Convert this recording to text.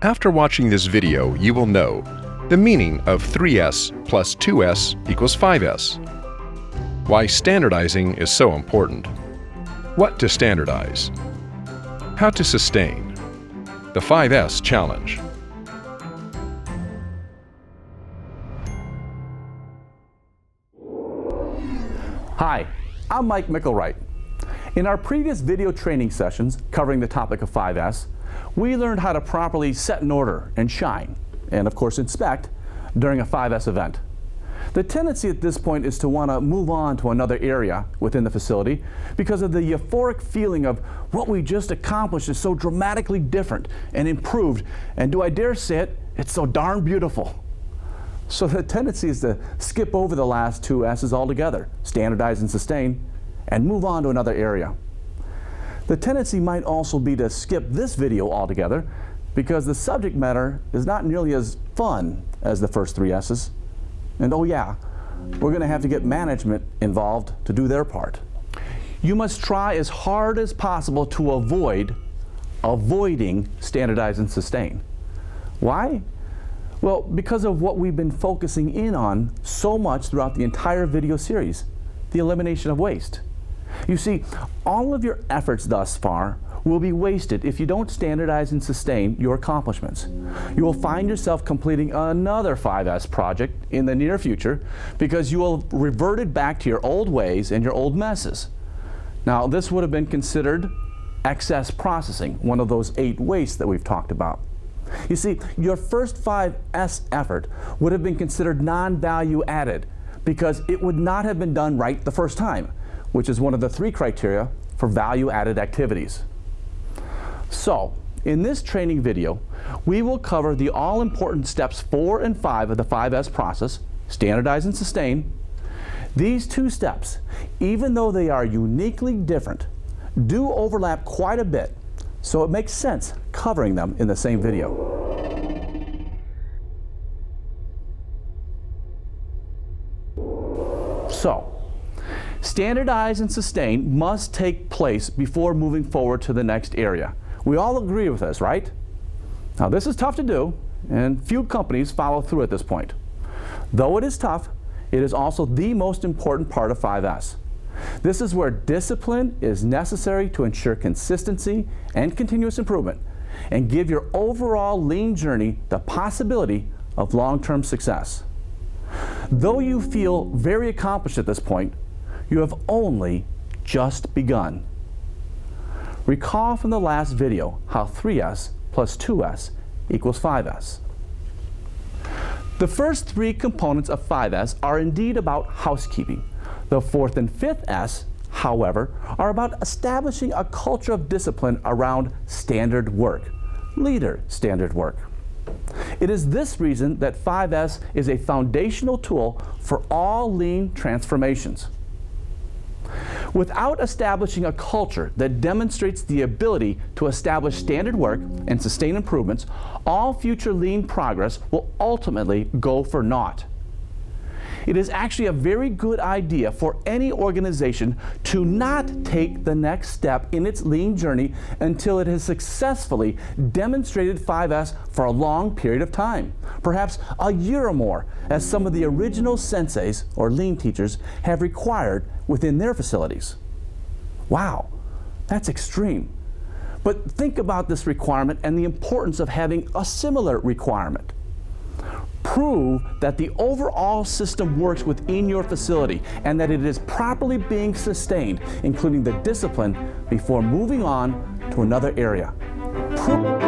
After watching this video, you will know the meaning of 3S plus 2S equals 5S, why standardizing is so important, what to standardize, how to sustain, the 5S challenge. Hi, I'm Micklewright. In our previous video training sessions covering the topic of 5S, we learned how to properly set an order and shine, and of course inspect, during a 5S event. The tendency at this point is to want to move on to another area within the facility because of the euphoric feeling of what we just accomplished is so dramatically different and improved, and do I dare say it, it's so darn beautiful. So the tendency is to skip over the last two S's altogether, standardize and sustain, and move on to another area. The tendency might also be to skip this video altogether because the subject matter is not nearly as fun as the first three S's. And oh yeah, we're going to have to get management involved to do their part. You must try as hard as possible to avoiding standardize and sustain. Why? Well, because of what we've been focusing in on so much throughout the entire video series, the elimination of waste. You see, all of your efforts thus far will be wasted if you don't standardize and sustain your accomplishments. You will find yourself completing another 5S project in the near future because you will have reverted back to your old ways and your old messes. Now, this would have been considered excess processing, one of those 8 wastes that we've talked about. You see, your first 5S effort would have been considered non-value added because it would not have been done right the first time, which is one of the 3 criteria for value-added activities. So, in this training video, we will cover the all-important steps 4 and 5 of the 5S process, standardize and sustain. These 2 steps, even though they are uniquely different, do overlap quite a bit, so it makes sense covering them in the same video. So, standardize and sustain must take place before moving forward to the next area. We all agree with this, right? Now, this is tough to do, and few companies follow through at this point. Though it is tough, it is also the most important part of 5S. This is where discipline is necessary to ensure consistency and continuous improvement, and give your overall lean journey the possibility of long-term success. Though you feel very accomplished at this point, you have only just begun. Recall from the last video how 3S plus 2S equals 5S. The first 3 components of 5S are indeed about housekeeping. The 4th and 5th S, however, are about establishing a culture of discipline around standard work, leader standard work. It is this reason that 5S is a foundational tool for all lean transformations. Without establishing a culture that demonstrates the ability to establish standard work and sustain improvements, all future lean progress will ultimately go for naught. It is actually a very good idea for any organization to not take the next step in its lean journey until it has successfully demonstrated 5S for a long period of time, perhaps a year or more, as some of the original senseis or lean teachers have required within their facilities. Wow, that's extreme. But think about this requirement and the importance of having a similar requirement. Prove that the overall system works within your facility and that it is properly being sustained, including the discipline, before moving on to another area. Prove